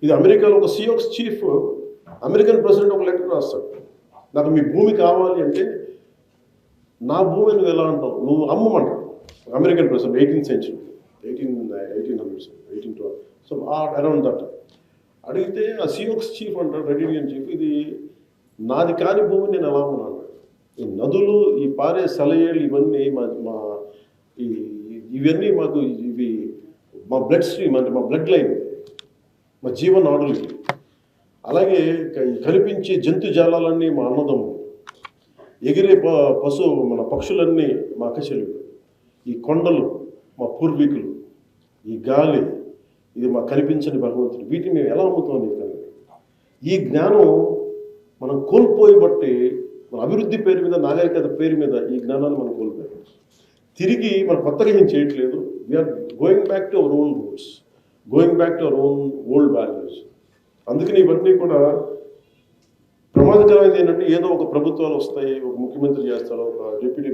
ఇది అమెరికాలో ఒక సియోక్స్ చీఫ్ అమెరికన్ ప్రెసిడెంట్ ఒక లెటర్ రాస్తాడు, నాకు మీ భూమి కావాలి అంటే నా భూమి నువ్వు ఎలా అంటావు, నువ్వు అమ్మమంటావు. American president 18th century 1812 so around that అడిగితే ఆ సియోక్స్ చీఫ్ అంటాడు, రెడ్ ఇండియన్ చీఫ్, ఇది నాది కాని భూమి నేను ఎలా అమ్మను అన్నాడు. ఈ నదులు, ఈ పారే సెలయేళ్ళు ఇవన్నీ మా ఇవన్నీ మాకు ఇవి మా బ్లడ్ స్ట్రీమ్, అంటే మా బ్లడ్ లైన్, మా జీవనాడులు ఇవి. అలాగే కనిపించే జంతు జాలాలన్నీ మా అన్నదమ్ములు, ఎగిరే మన పక్షులన్నీ మా అక్కచెల్లెలు, ఈ కొండలు మా పూర్వీకులు, ఈ గాలి ఇది మా కనిపించని భగవంతుడు. వీటిని మేము ఎలా అమ్ముతాం నీకు? ఈ జ్ఞానం మనం కోల్పోయబట్టి మన అభివృద్ధి పేరు మీద, నాగరికత పేరు మీద ఈ జ్ఞానాన్ని మనం కోల్పోయాం. తిరిగి మనం కొత్తగా ఏం చేయట్లేదు. We're going back to our own roots, going back to our own old values. అందుకని ఇవన్నీ కూడా ప్రమాదకరమైనది ఏంటంటే ఏదో ఒక ప్రభుత్వాలు వస్తాయి, ఒక ముఖ్యమంత్రి చేస్తారు, ఒక డిప్యూటీ